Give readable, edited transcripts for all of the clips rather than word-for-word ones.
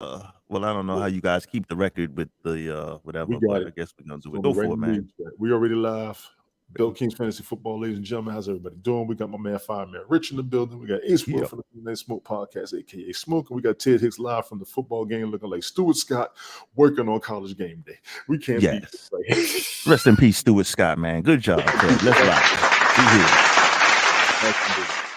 Well, I don't know how you guys keep the record with the We whatever, got but I it. guess we're gonna It's do it. gonna be Go right for it, in the man. news. We already live. Bill King's Fantasy Football, ladies and gentlemen. How's everybody doing? We got my man Fireman Rich in the building. We got Ace Will Yep. from the Name Smoke Podcast, aka Smoke, and we got Ted Hicks live from the football game, looking like Stuart Scott working on college game day. We can't beat Yes. this. Rest in peace, Stuart Scott, man. Good job, Ted. Let's rock. We here.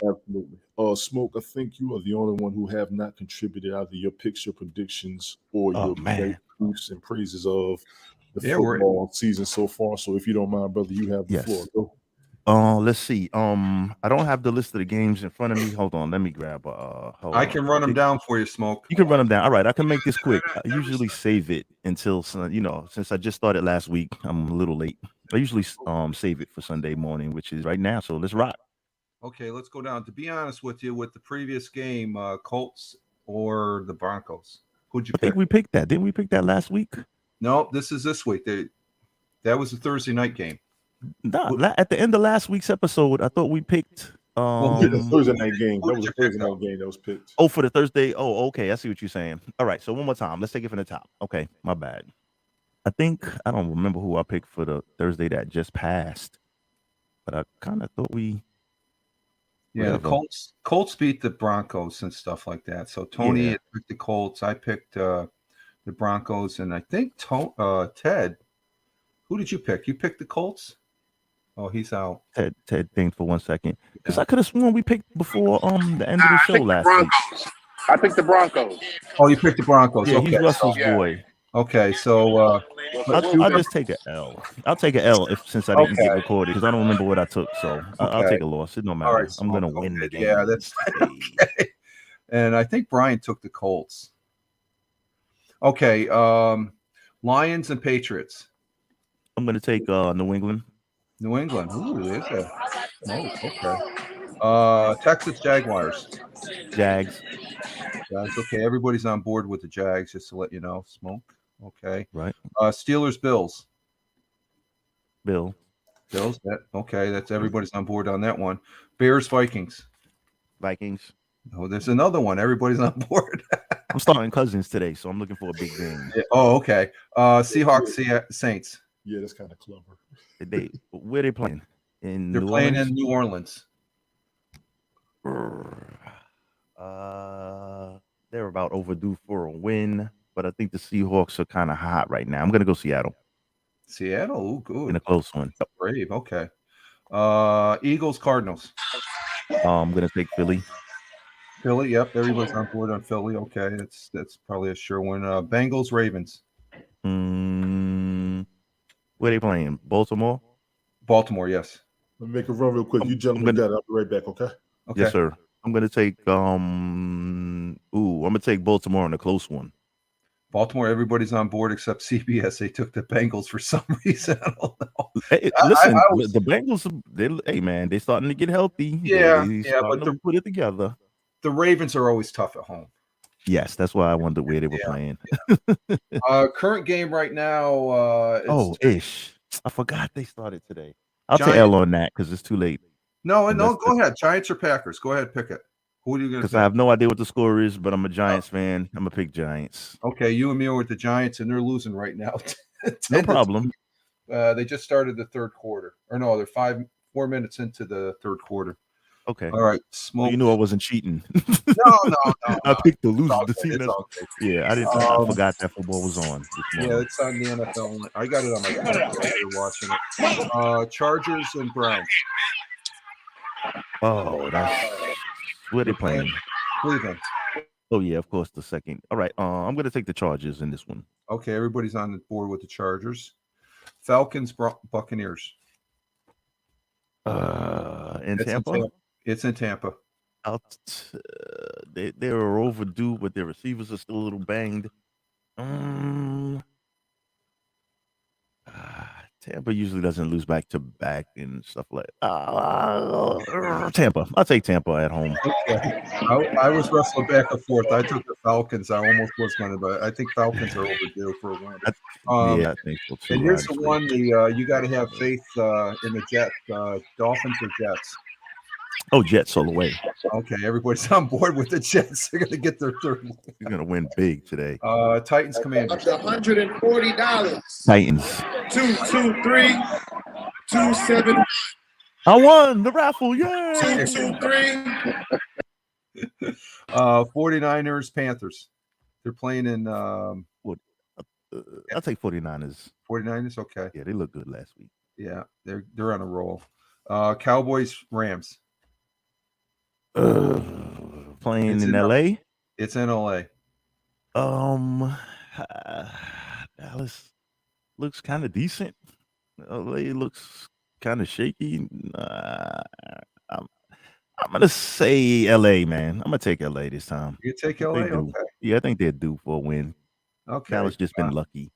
Absolutely. Smoke, I think you are the only one who have not contributed either your picks, your predictions, or Oh, your man. proofs and praises of the Yeah, we're- football season so far. So if you don't mind, brother, you have the Yes. floor. Go. Let's see. I don't have the list of the games in front of me. Hold on, let me grab. Hold I on. can run them down for you, Smoke. You can run them down. All right, I can make this quick. I usually save it until since I just started last week, I'm a little late. I usually save it for Sunday morning, which is right now. So let's rock. Okay, let's go down. To be honest with you, with the previous game, Colts or the Broncos, who'd you I pick? think we picked that. Didn't we pick that last week? No, this is this week. That was a Thursday night game. Nah, at the end of last week's episode, I thought we picked. The Thursday night game. That was a you Thursday pick night game that was picked. Oh, for the Thursday. Oh, okay. I see what you're saying. All right. So one more time. Let's take it from the top. Okay, my bad. I don't remember who I picked for the Thursday that just passed, but I kind of thought we. Yeah, Whatever. the Colts beat the Broncos and stuff like that. So Tony Yeah. had picked the Colts. I picked the Broncos, and I think Ted. Who did you pick? You picked the Colts. Oh, he's out. Ted, think for 1 second, because I could have sworn we picked before the end of the show last week. I picked the Broncos. Oh, you picked the Broncos. Yeah, Okay. he's Russell's Yeah. boy. Okay, so I'll just take an L. I'll take an L since I didn't get Okay. recorded because I don't remember what I took. So I'll Okay. take a loss. It don't matter. All right, I'm gonna Smoke, win the okay. game. Yeah, that's okay. And I think Brian took the Colts. Okay, Lions and Patriots. I'm gonna take New England. New England. Ooh, there's a okay. Texas Jaguars. Jags. Jags. Okay, everybody's on board with the Jags, just to let you know. Smoke. Okay. Right. Steelers Bills. Bills. That's everybody's on board on that one. Bears Vikings. Vikings. Oh, there's another one. Everybody's on board. I'm starting Cousins today, so I'm looking for a big game. Yeah. Oh, okay. Seahawks Saints. Yeah, that's kind of clever. Where they playing? They're playing in New Orleans. They're about overdue for a win, but I think the Seahawks are kind of hot right now. I'm gonna go Seattle Seattle. Ooh, good. in a close one. Brave. Okay. Eagles Cardinals. I'm gonna take Philly. Philly. Yep. Everybody's on board on Philly. Okay. That's probably a sure win. Bengals Ravens. Where they playing? Baltimore. Baltimore. Yes. Let me make a run real quick. You gentlemen got it. I'll be right back, okay? Okay. Yes, sir. I'm gonna take I'm gonna take Baltimore in a close one. Baltimore, everybody's on board except CBS. They took the Bengals for some reason. I don't know. Hey, listen, the Bengals, they're starting to get healthy. Yeah, but to put it together. The Ravens are always tough at home. Yes, that's why I wondered where they were playing. Yeah. Current game right now. Ish. I forgot they started today. I'll take L on that because it's too late. No, go ahead. Giants or Packers? Go ahead, pick it. Who are you going to pick? Because I have no idea what the score is, but I'm a Giants fan. I'm going to pick Giants. Okay, you and me are with the Giants, and they're losing right now. No problem. They just started the third quarter. Or no, they're 4 minutes into the third quarter. Okay. All right. Smoke. You knew I wasn't cheating. No. I picked the loser. The team. Yeah, I didn't. I forgot that football was on. Yeah, it's on the NFL. I got it on my phone. You're watching it. Chargers and Browns. Oh, that's where they playing. Cleveland. Oh yeah, of course the second. All right. I'm gonna take the Chargers in this one. Okay, everybody's on the board with the Chargers. Falcons, Buccaneers. In Tampa. It's in Tampa. They are overdue, but their receivers are still a little banged. Tampa usually doesn't lose back to back and stuff like Tampa. I'll take Tampa at home. Okay. I was wrestling back and forth. I took the Falcons. I almost was going to, but I think Falcons are overdue for a win. Yeah, I think so too. And here's the one: you got to have faith in the Jets. Dolphins or Jets? Oh, Jets all the way. Okay, everybody's on board with the Jets. They're going to get their third one. You're gonna win big today. Titans Commanders. Up to $140. Titans. 223 27 I won the raffle. Yeah. 223. 49ers Panthers. They're playing in I'll take 49ers. 49ers. Okay. Yeah, they looked good last week. Yeah, they're on a roll. Cowboys Rams. Playing It's in in LA. It's in LA. Dallas looks kind of decent. LA looks kind of shaky. I'm gonna say LA, man. I'm gonna take LA this time. You take They LA? do. Okay. Yeah, I think they're due for a win. Okay. Dallas just been lucky.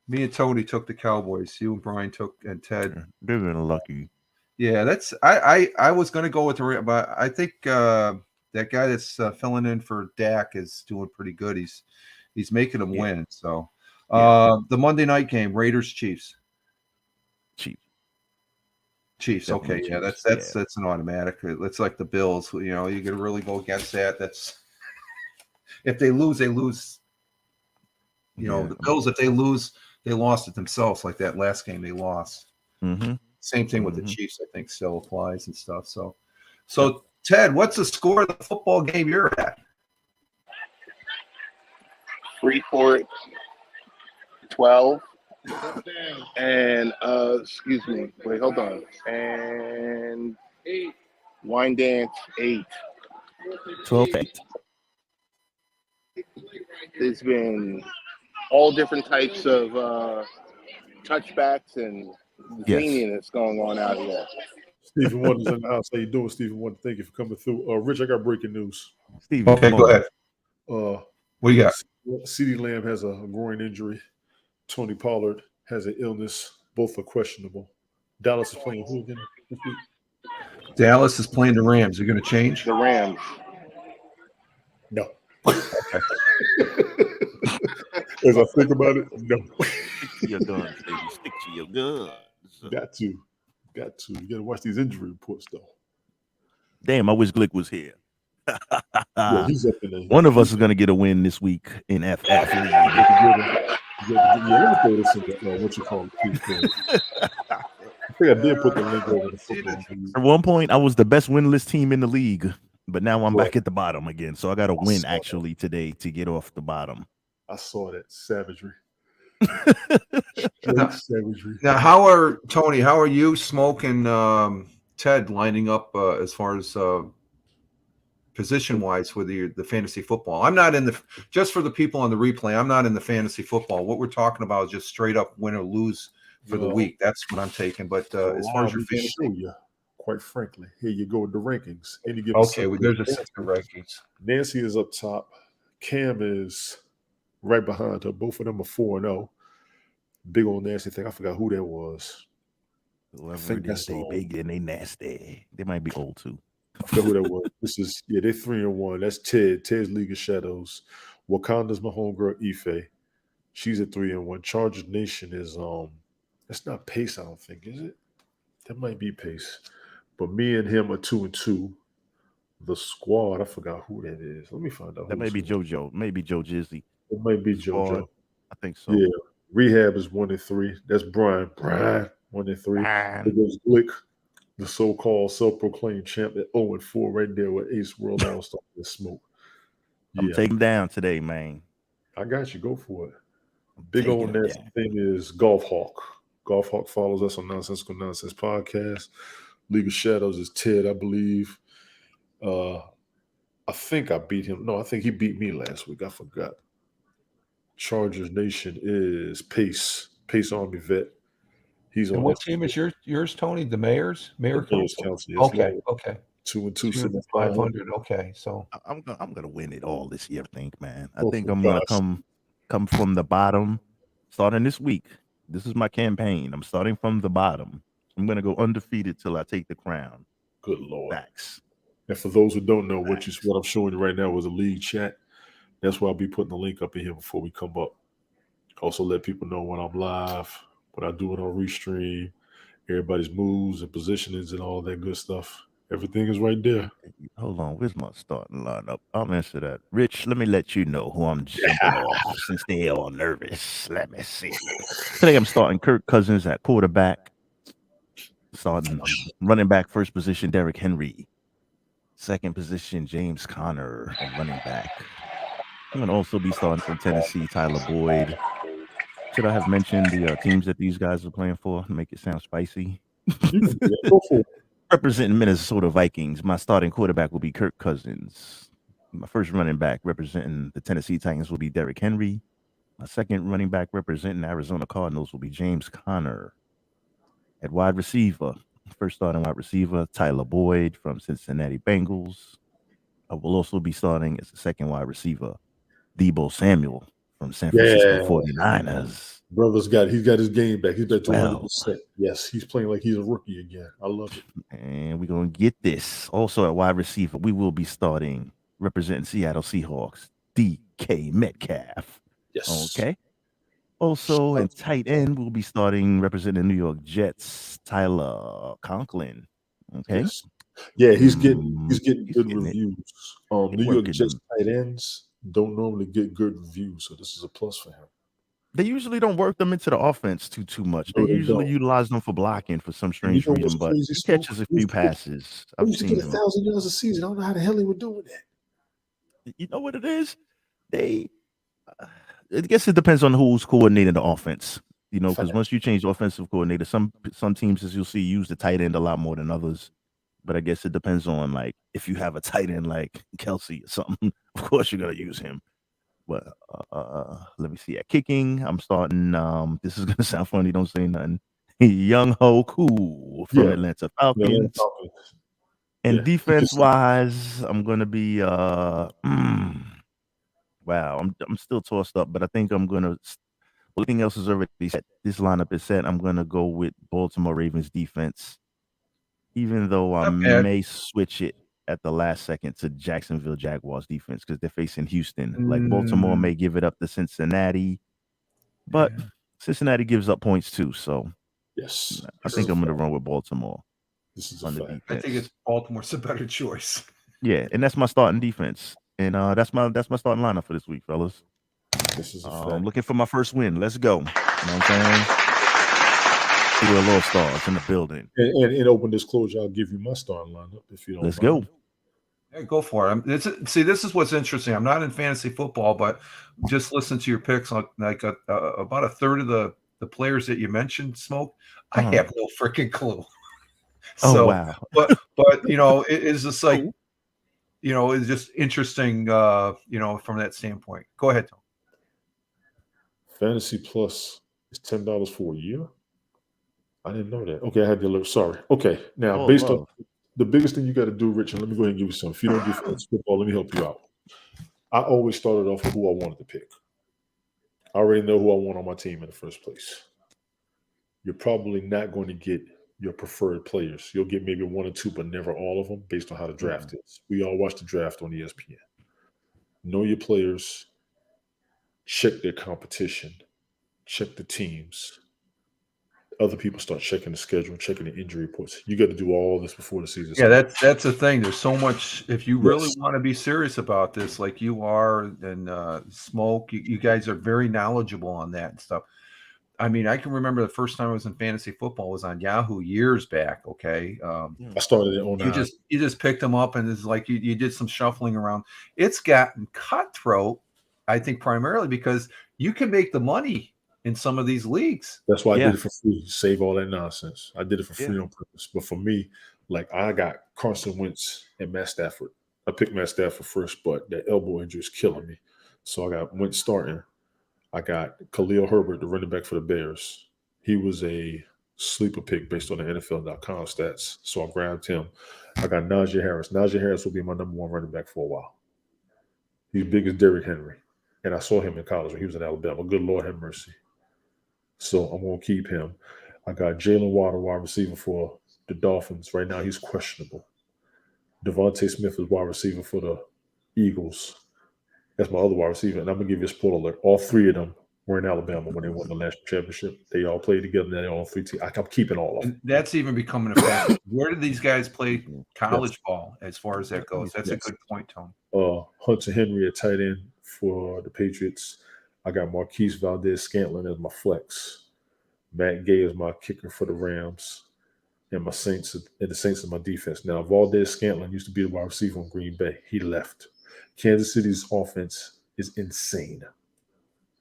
Me and Tony took the Cowboys. You and Brian and Ted. They've been lucky. Yeah, that's I was going to go with the Rams, but I think that guy that's filling in for Dak is doing pretty good. He's making them win. So the Monday night game, Raiders Chiefs. Chiefs. Definitely Okay, yeah, Chiefs. that's an automatic. It's like the Bills. You know, you got to really go against that. That's if they lose, they lose. You know, the Bills, if they lose, they lost it themselves. Like that last game, they lost. Mm-hmm. Same thing with the Chiefs, I think, still applies and stuff. So Ted, what's the score of the football game you're at? Freeport 12. And excuse me. Wait, hold on. And Wine Dance 8. 12-8. There's been all different types of touchbacks and zany-ness going on out here. Stephen Wonder's in the house. How you doing, Stephen Wonder? Thank you for coming through. Rich, I got breaking news. Steve, Okay, go ahead. What do you got? CeeDee Lamb has a groin injury. Tony Pollard has an illness. Both are questionable. Dallas is playing who again this week? Dallas is playing the Rams. You're going to change? The Rams. No. As I think about it, no. Stick to your guns, baby. Stick to your guns. Got to. You got to watch these injury reports, though. Damn, I wish Glick was here. Yeah, he's up in there. One of us is going to get a win this week in FF. Yeah, let me throw this in what you call it. I think I did put the link over the football. At one point, I was the best winless team in the league, but now I'm back at the bottom again. So I got to win actually today to get off the bottom. I saw that savagery. Now, how are you, Smoke, and Ted lining up as far as position-wise for the fantasy football? I'm not in the – just for the people on the replay, I'm not in the fantasy football. What we're talking about is just straight up win or lose for the week. That's what I'm taking. But as far as your fantasy – show you, quite frankly, here you go with the rankings. Okay, well, there's a system rankings. Nancy is up top. Cam is right behind her. Both of them are 4-0. Big old nasty thing. I forgot who that was. Whoever it is, they big and they nasty. They might be old too. I forgot who that was. They're 3-1. That's Ted. Ted's League of Shadows. Wakanda's my homegirl Ife. She's at 3-1. Chargers Nation is that's not Pace, I don't think, is it? That might be Pace. But me and him are 2-2. The squad, I forgot who that is. Let me find out. That may be JoJo. Maybe Joe Jizzy. It might be JoJo. I think so. Yeah. Rehab is 1-3. That's Brian. 1-3. It goes Glick, the so-called self-proclaimed champ at 0-4 right there with Ace World All-Star and Smoke. Yeah. I'm taking down today, man. I got you. Go for it. Big old nasty thing is Golf Hawk. Golf Hawk follows us on Nonsensical Nonsense Podcast. League of Shadows is Ted, I believe. I think I beat him. No, I think he beat me last week. I forgot. Chargers Nation is Pace Army vet. He's on. What team is yours, Tony? The Mayor's Council. Okay. 2-2, 500. Okay, so I'm gonna win it all this year. I think, man. I think I'm gonna come from the bottom, starting this week. This is my campaign. I'm starting from the bottom. I'm gonna go undefeated till I take the crown. Good Lord. Facts. And for those who don't know, what I'm showing you right now was a league chat. That's why I'll be putting the link up in here before we come up. Also let people know when I'm live, what I do it on Restream, everybody's moves and positionings and all that good stuff. Everything is right there. Hold on, where's my starting lineup? I'll answer that. Rich, let me let you know who I'm jumping off since they all nervous. Let me see. Today I'm starting Kirk Cousins at quarterback. Starting running back first position, Derrick Henry. Second position, James Conner at running back. I'm going to also be starting from Tennessee, Tyler Boyd. Should I have mentioned the teams that these guys are playing for? Make it sound spicy. You can do that. Go for it. Representing Minnesota Vikings, my starting quarterback will be Kirk Cousins. My first running back representing the Tennessee Titans will be Derrick Henry. My second running back representing Arizona Cardinals will be James Conner. At wide receiver, first starting wide receiver, Tyler Boyd from Cincinnati Bengals. I will also be starting as a second wide receiver, Deebo Samuel from San Francisco Yeah. 49ers. Brother's he's got his game back. He's back to Well. 100%. Yes, he's playing like he's a rookie again. I love it. And we're going to get this. Also at wide receiver, we will be starting representing Seattle Seahawks, DK Metcalf. Yes. Okay. Also in tight end, we'll be starting representing New York Jets, Tyler Conklin. Okay. Yes. Yeah, he's getting good getting reviews. New York Jets tight ends don't normally get good reviews, so this is a plus for him. They usually don't work them into the offense too much. No, they usually utilize them for blocking for some strange reason, but he catches a few passes. I've seen him. 1,000 yards a season. I don't know how the hell he was doing that. You know what it is? I guess it depends on who's coordinating the offense. You know, because once you change the offensive coordinator, some teams, as you'll see, use the tight end a lot more than others. But I guess it depends on, like, if you have a tight end like Kelsey or something, of course you're gonna use him. But let me see. At kicking, I'm starting. This is gonna sound funny. Don't say nothing. Young Ho Koo from Atlanta Falcons. And defense wise, I'm gonna be. Wow, I'm still tossed up, but I think I'm gonna. Everything else is already set. This lineup is set. I'm gonna go with Baltimore Ravens defense, even though I may switch it at the last second to Jacksonville Jaguars defense because they're facing Houston. Like Baltimore may give it up to Cincinnati, but Cincinnati gives up points too. So yes, I think I'm going to run with Baltimore. This is on the defense. I think it's Baltimore's a better choice. Yeah, and that's my starting defense, and that's my starting lineup for this week, fellas. This is I'm looking for my first win. Let's go. You know what I'm saying? We're a little stars in the building. And in open disclosure, I'll give you my starting lineup if you don't. Let's mind. go. Yeah, go for it. See, this is what's interesting. I'm not in fantasy football, but just listen to your picks. Like about a third of the players that you mentioned, Smoke, I have no freaking clue. So, wow. but you know, it is just like, you know, it's just interesting. You know, from that standpoint. Go ahead, Tom. Fantasy Plus is $10 for a year. I didn't know that. Okay, I had the alert. Sorry. Okay, now based on the biggest thing you got to do, Richard, let me go ahead and give you some. If you don't do fantasy football, let me help you out. I always started off with who I wanted to pick. I already know who I want on my team in the first place. You're probably not going to get your preferred players. You'll get maybe one or two, but never all of them based on how the draft is. We all watch the draft on ESPN. Know your players. Check their competition. Check the teams. Other people start checking the schedule, checking the injury reports. You got to do all this before the season starts. Yeah, that's the thing. There's so much. If you really want to be serious about this, like you are, and Smoke, you guys are very knowledgeable on that and stuff. I mean, I can remember the first time I was in fantasy football was on Yahoo years back. Okay, I started in 09. You just picked them up, and it's like you did some shuffling around. It's gotten cutthroat, I think, primarily because you can make the money in some of these leagues. That's why I did it for free. Save all that nonsense. I did it for free on purpose. But for me, like I got Carson Wentz and Matt Stafford. I picked Matt Stafford first, but that elbow injury is killing me. So I got Wentz starting. I got Khalil Herbert, the running back for the Bears. He was a sleeper pick based on the NFL.com stats. So I grabbed him. I got Najee Harris. Najee Harris will be my number one running back for a while. He's big as Derrick Henry. And I saw him in college when he was in Alabama. Good Lord have mercy. So I'm going to keep him. I got Jalen Waddle, wide receiver for the Dolphins. Right now, he's questionable. Devontae Smith is wide receiver for the Eagles. That's my other wide receiver. And I'm going to give you a spoiler alert. All three of them were in Alabama when they won the national championship. They all played together. They're all 3 teams. I'm keeping all of them. And that's even becoming a factor. Where do these guys play college ball as far as that goes? That's a good point, Tony. Hunter Henry at tight end for the Patriots. I got Marquise Valdez-Scantling as my flex. Matt Gay is my kicker for the Rams. And the Saints is my defense. Now, Valdez-Scantling used to be the wide receiver on Green Bay. He left. Kansas City's offense is insane.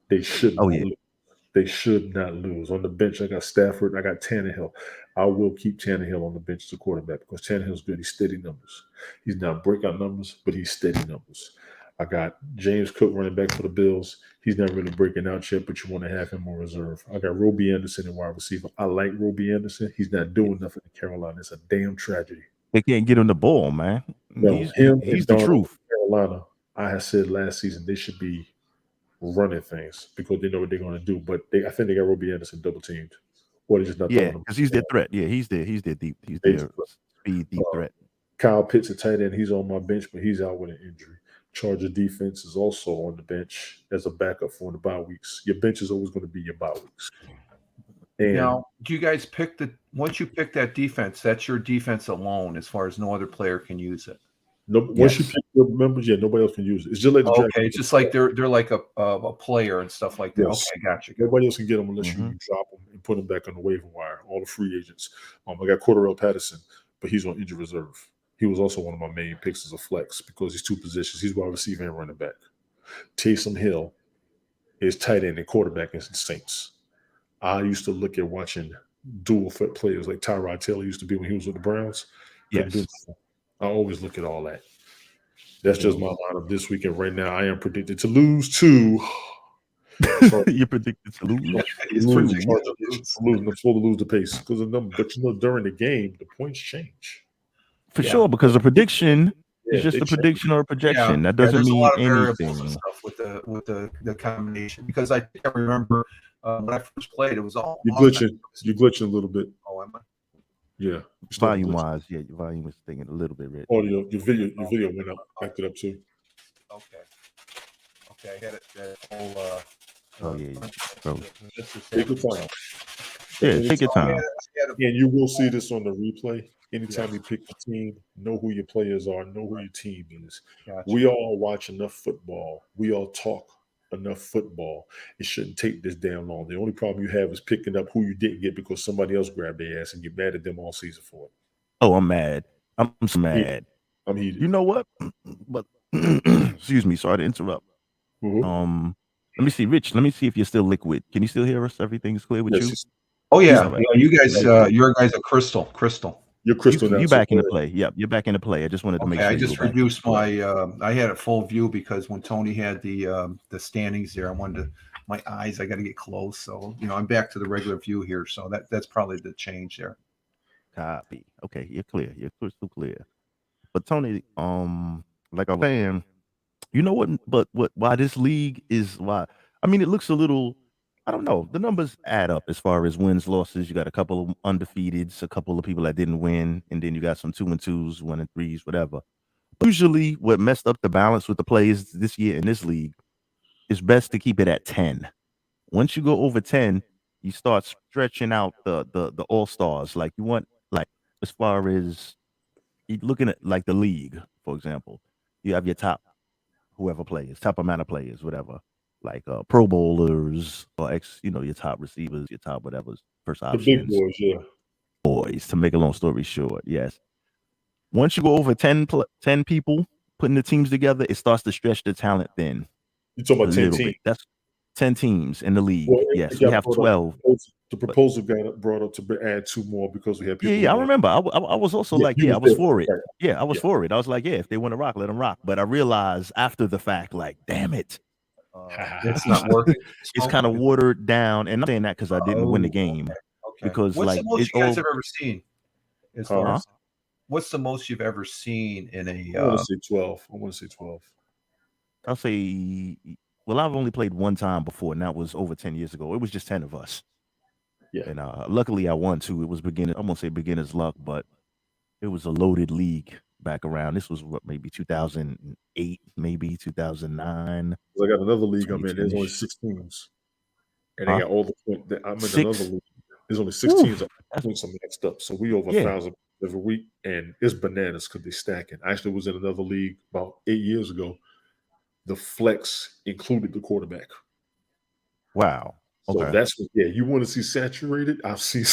They should not lose. They should not lose. On the bench, I got Stafford. I got Tannehill. I will keep Tannehill on the bench as a quarterback because Tannehill's good. He's steady numbers. He's not breakout numbers, but he's steady numbers. I got James Cook running back for the Bills. He's not really breaking out yet, but you want to have him on reserve. I got Roby Anderson in wide receiver. I like Roby Anderson. He's not doing nothing in Carolina. It's a damn tragedy. They can't get him the ball, man. No, he's the truth. Carolina, I had said last season they should be running things because they know what they're going to do. But I think they got Roby Anderson double teamed. Or they just not throwing him. Because he's their threat. Yeah, he's their deep. He's their speed deep threat. Kyle Pitts, a tight end, he's on my bench, but he's out with an injury. Charger defense is also on the bench as a backup for the bye weeks. Your bench is always going to be your bye weeks. And now, do you guys pick once you pick that defense, that's your defense alone as far as no other player can use it? No, once you pick the members, nobody else can use it. It's just like the okay, it's just like they're like a player and stuff like that. Yes. Okay, gotcha. Nobody else can get them unless you drop them and put them back on the waiver wire. All the free agents. I got Cordarrelle Patterson, but he's on injury reserve. He was also one of my main picks as a flex because he's two positions. He's wide receiver and running back. Taysom Hill is tight end and quarterback in the Saints. I used to look at watching dual threat players like Tyrod Taylor used to be when he was with the Browns. Yes. I always look at all that. That's just my lineup this weekend. Right now, I am predicted to lose to. You're predicted to lose. Yeah, he's losing before to lose the pace because of them. But during the game, the points change. For sure, because a prediction is just a prediction or a projection. That doesn't mean anything. And stuff with the combination, because I think I remember when I first played, it was all you're glitching a little bit. Oh, am I? Yeah, volume wise, your volume was thinking a little bit, Rich. Audio, your video went up, backed it up too. Okay, I had it that whole. Bro. Take your time. Yeah, take your time. And you will see this on the replay. Anytime you pick a team, know who your players are, know who your team is. Gotcha. We all watch enough football. We all talk enough football. It shouldn't take this damn long. The only problem you have is picking up who you didn't get because somebody else grabbed their ass and get mad at them all season for it. Oh, I'm mad. I'm so mad. I'm heated. You know what? But excuse me, sorry to interrupt. Mm-hmm. Let me see, Rich. Let me see if you're still liquid. Can you still hear us? Everything's clear with you? Oh yeah, right. You guys, your guys are crystal. You're crystal. You back in the play. Yep, you're back in the play. I just wanted to make sure. I just reduced my. I had it full view because when Tony had the standings there, I wanted to. My eyes, I got to get close. So I'm back to the regular view here. So that's probably the change there. Copy. Okay, you're clear. You're crystal clear. But Tony, like I was saying, you know what? But why this league is why? I mean, it looks a little. I don't know. The numbers add up as far as wins, losses. You got a couple of undefeateds, a couple of people that didn't win, and then you got some 2-2s, 1-3s, whatever. But usually, what messed up the balance with the plays this year in this league is best to keep it at 10. Once you go over 10, you start stretching out the all stars. Like you want, like as far as looking at like the league, for example, you have your top whoever plays, top amount of players, whatever. Like Pro Bowlers or your top receivers, your top whatever's first options. The big boys, yeah. Boys, to make a long story short, yes. Once you go over 10 people putting the teams together, it starts to stretch the talent thin. You're talking about 10 teams? That's 10 teams in the league. Well, yes, we have 12. The proposal got brought up to add 2 more because we have people. Yeah, I remember. I was also I was for it. Yeah, I was for it. I was like, yeah, if they want to rock, let them rock. But I realized after the fact, like, damn it. It's not working. It's kind of watered down, and I'm saying that because I didn't win the game. Okay. Because what's like the most you guys have ever seen? As far as what's the most you've ever seen in a? I want to say 12. I'll say. Well, I've only played one time before, and that was over 10 years ago. It was just 10 of us. Yeah. And luckily, I won too. It was I won't say beginner's luck, but it was a loaded league back around. This was maybe 2008, maybe 2009. I got another league I'm in. There's only 6 teams. and they got all the point. I'm in another 6? league. There's only 6 teams. Points are mixed up, so we over Yeah. 1,000 every week, and it's bananas because they stacking. I actually was in another league about 8 years ago. The flex included the quarterback. Wow. So Okay. that's what. Yeah, you want to see saturated? I've seen.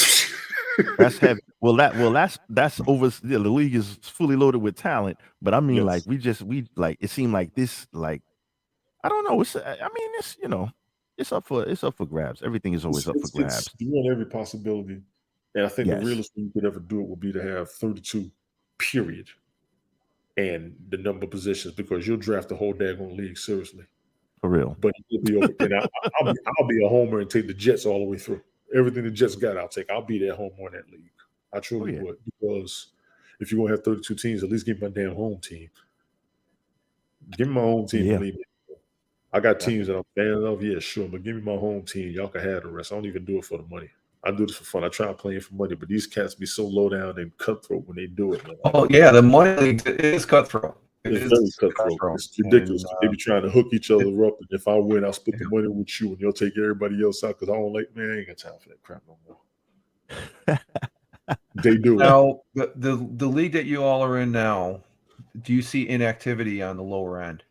That's heavy. That's over. The league is fully loaded with talent, but I mean, Yes. like it seemed like this, like I don't know. It's up for grabs. Everything is always up for grabs. You want every possibility, and I think the Yes. realest thing you could ever do it would be to have 32, period, and the number of positions, because you'll draft the whole daggone league seriously. For real. But it'll be over, and I'll be a homer and take the Jets all the way through. Everything the Jets got, I'll take. I'll be their homer in that league. I truly would, because if you're gonna have 32 teams, at least give me my damn home team. Give me my home team. Yeah. Believe me. I got teams that I'm fan of, yeah, sure, but give me my home team. Y'all can have the rest. I don't even do it for the money. I do this for fun. I try playing for money, but these cats be so low down and cutthroat when they do it. Man. Oh yeah, the money league is cutthroat. It's very cutthroat. It's ridiculous. And, they be trying to hook each other up, and if I win, I'll split the money with you, and you'll take everybody else out because I don't like. Man, I ain't got time for that crap no more. They do. Now, the league that you all are in now, do you see inactivity on the lower end?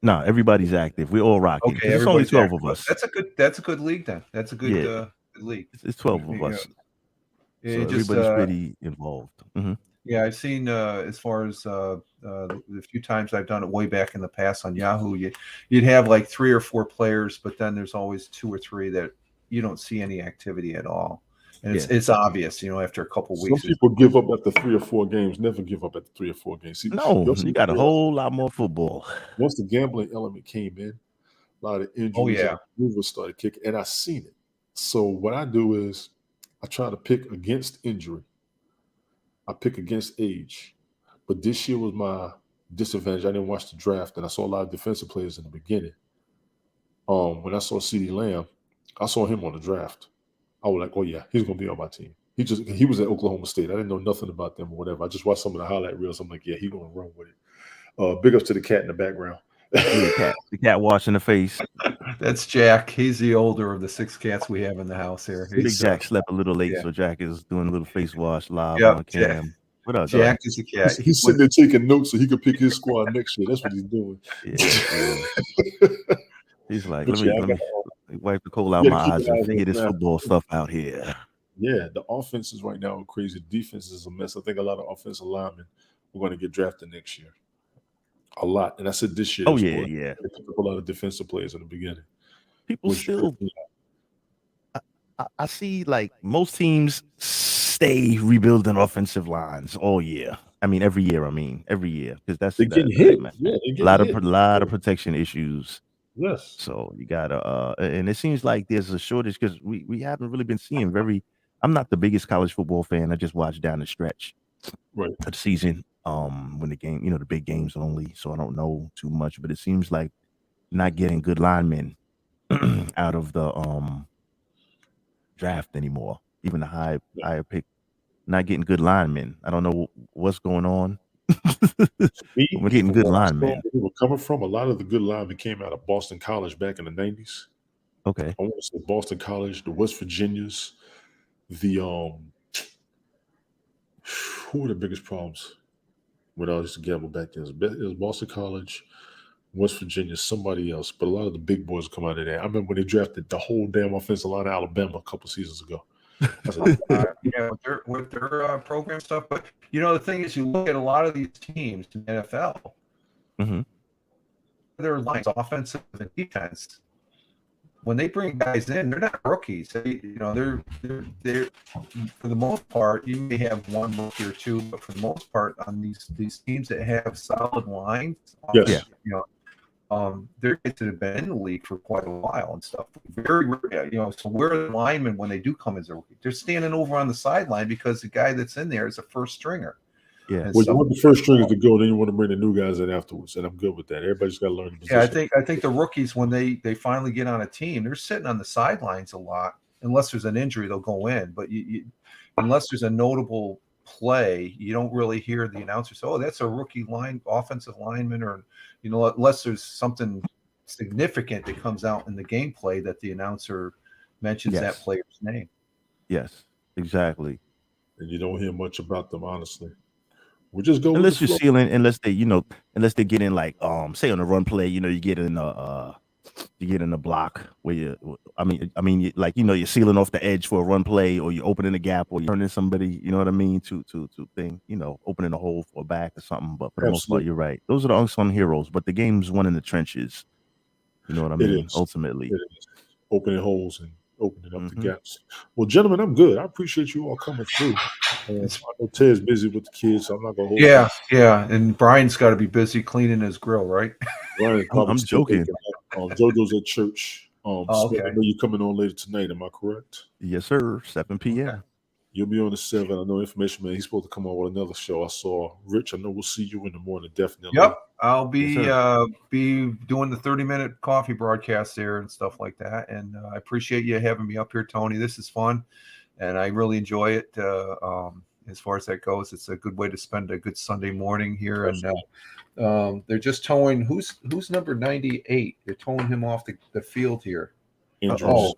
No, everybody's active. We're all rocking. Okay, it's only 12 of us. That's a good league then. That's a good, good league. It's 12 of us. So everybody's pretty involved. Mm-hmm. Yeah, I've seen as far as the few times I've done it way back in the past on Yahoo, you'd have like 3 or 4 players, but then there's always 2 or 3 that you don't see any activity at all. And it's obvious, after a couple weeks. Some people give up after 3 or 4 games. Never give up after 3 or 4 games. See, no, you got a whole lot more football. Once the gambling element came in, a lot of injuries and movers started kicking, and I seen it. So what I do is I try to pick against injury. I pick against age. But this year was my disadvantage. I didn't watch the draft, and I saw a lot of defensive players in the beginning. When I saw CeeDee Lamb, I saw him on the draft. I was like, oh yeah, he's gonna be on my team. He was at Oklahoma State. I didn't know nothing about them or whatever. I just watched some of the highlight reels. I'm like, yeah, he's gonna run with it. Big ups to the cat in the background. The cat washing the face. That's Jack. He's the older of the 6 cats we have in the house here. Big Jack slept a little late, so Jack is doing a little face wash live on cam. What up, Jack is the cat. He's sitting there taking notes so he can pick his squad next year. That's what he's doing. Yeah. He's like, let me wipe the coal out my eyes and figure this football stuff out here. Yeah, the offenses right now are crazy. Defense is a mess. I think a lot of offensive linemen are going to get drafted next year. A lot. And I said this year. Oh, yeah. They picked up a lot of defensive players in the beginning. People still I see like most teams stay rebuilding offensive lines all year. I mean, every year. Because that's they're getting hit. A lot of protection issues. Yes. So you gotta and it seems like there's a shortage because we haven't really been seeing I'm not the biggest college football fan. I just watch down the stretch of the season. When the game, the big games only, so I don't know too much, but it seems like not getting good linemen out of the draft anymore. Even the higher pick, not getting good linemen. I don't know what's going on. We're getting good linemen. We were coming from a lot of the good linemen came out of Boston College back in the 90s. Okay. I want to say Boston College, the West Virginias, the who were the biggest problems when I used to gamble back then? It was Boston College, West Virginia, somebody else, but a lot of the big boys come out of there. I remember when they drafted the whole damn offensive line of Alabama a couple seasons ago. With their program stuff, but the thing is, you look at a lot of these teams in the NFL, their lines, offensive and defense. When they bring guys in, they're not rookies. They're for the most part, you may have one rookie or 2, but for the most part, on these teams that have solid lines, they're guys that have been in the league for quite a while and stuff. Very, so where are the linemen when they do come as a rookie? They're standing over on the sideline because the guy that's in there is a first stringer. Yeah. Well, you want the first stringers to go, then you want to bring the new guys in afterwards, and I'm good with that. Everybody's got to learn the position. Yeah, I think the rookies, when they finally get on a team, they're sitting on the sidelines a lot. Unless there's an injury, they'll go in. But unless there's a notable play, you don't really hear the announcer say, "Oh, that's a rookie offensive lineman," or unless there's something significant that comes out in the gameplay that the announcer mentions that Yes. player's name. Yes, exactly. And you don't hear much about them, honestly. We just go Unless with you're the flow. sealing, unless they get in like say on a run play, you get in a block where like you're sealing off the edge for a run play, or you're opening a gap, or you're turning somebody, you know what I mean, to thing, opening a hole for a back or something. But for the most part, Absolutely. you're right. Those are the unsung heroes. But the game's won in the trenches. You know what I It mean? is. Ultimately. It is. Opening holes and opening up the Mhm. gaps. Well, gentlemen, I'm good. I appreciate you all coming through. I know Ted's busy with the kids, so I'm not gonna hold Yeah, you. yeah. And Brian's got to be busy cleaning his grill, right? Ryan's probably I'm still joking. waking up. JoJo's at church. Oh, Smith, I okay. know you're coming on later tonight. Am I correct? Yes, sir. 7 p.m. You'll be on the 7. I know Information Man. He's supposed to come on with another show. I saw Rich. I know we'll see you in the morning, definitely. Yep. I'll be Yes, be doing the 30-minute coffee broadcast there and stuff like that. And I appreciate you having me up here, Tony. This is fun, and I really enjoy it. As far as that goes, it's a good way to spend a good Sunday morning here. And they're just towing who's number 98. They're towing him off the field here. Injuries.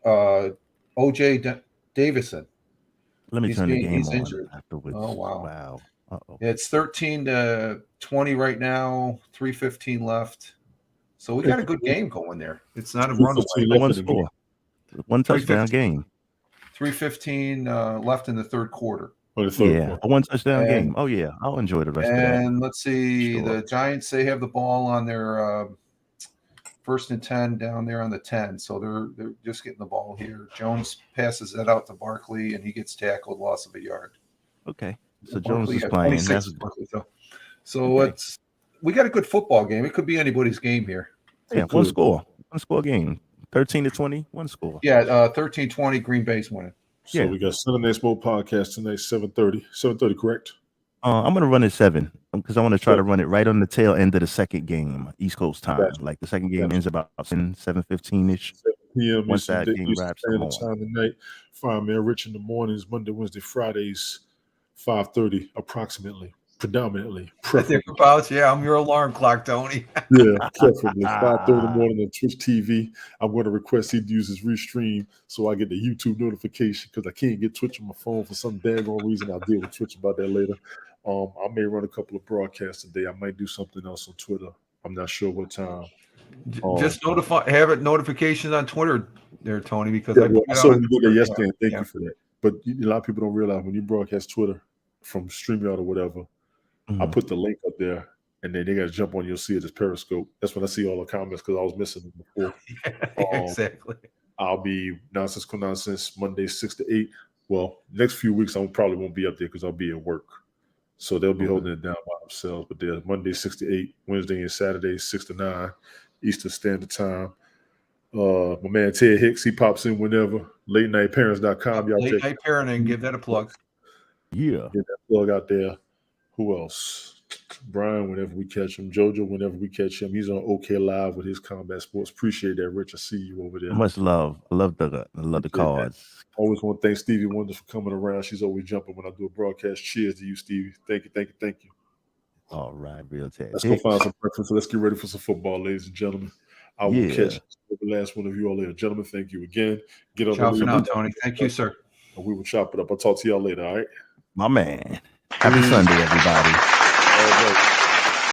OJ Davison. Let me turn the game he's on injured. afterwards. Oh, wow. Wow. Uh-oh. It's 13-20 right now, 3:15 left. So we got a good game going there. It's not a runaway. One score. One touchdown game. 3:15 left in the third quarter. Yeah, a one touchdown game. Oh yeah, I'll enjoy the rest of that. And let's see, Sure. the Giants, they have the ball on their 1st and 10 down there on the 10. So they're just getting the ball here. Jones passes that out to Barkley, and he gets tackled, loss of a yard. Okay. So Barkley, Jones is playing. So we got a good football game. It could be anybody's game here. Yeah, one score game. 13-20, one score. Yeah, 13-20, Green Bay's winning. So we got Sunday Night Smoke podcast tonight, 7:30. 7:30, correct? I'm gonna run it 7 because I want to try to run it right on the tail end of the second game, East Coast time. Gotcha. Like the second game ends about 7:15ish. 7 p.m. Once that game wraps, I'm on. time tonight. Fireman Rich in the mornings, Monday, Wednesday, Fridays, 5:30 approximately. Predominantly. Yeah, I'm your alarm clock, Tony. Yeah, preferably 5:30 in the morning on Twitch TV. I'm going to request he uses Restream so I get the YouTube notification because I can't get Twitch on my phone for some daggone reason. I'll deal with Twitch about that later. I may run a couple of broadcasts today. I might do something else on Twitter. I'm not sure what time. Just have it notifications on Twitter there, Tony, because I saw you did that yesterday. Thank you for that. But a lot of people don't realize when you broadcast Twitter from StreamYard or whatever, I put the link up there, and then they got to jump on. You'll see it as Periscope. That's when I see all the comments because I was missing them before. Exactly. I'll be Nonsense Monday 6 to 8. Well, next few weeks I probably won't be up there because I'll be at work, so they'll be holding it down by themselves. But they're Monday 6 to 8, Wednesday and Saturday 6 to 9 Eastern Standard Time. My man Ted Hicks, he pops in whenever. LateNightParents.com. Y'all Late Night Parenting, give that a plug. Yeah, get that plug out there. Who else? Brian, whenever we catch him. JoJo, whenever we catch him. He's on OK Live with his Combat Sports. Appreciate that, Rich. I see you over there. Much love. I love the cards. Always want to thank Stevie Wonder for coming around. She's always jumping when I do a broadcast. Cheers to you, Stevie. Thank you. All right, real Ted. Let's go find some breakfast. Let's get ready for some football, ladies and gentlemen. I will catch the last one of you all later. Gentlemen, thank you again. Get on Ciao for now, Tony. Thank you, sir. We will chop it up. I'll talk to y'all later, all right? My man. Happy Sunday, everybody. All right.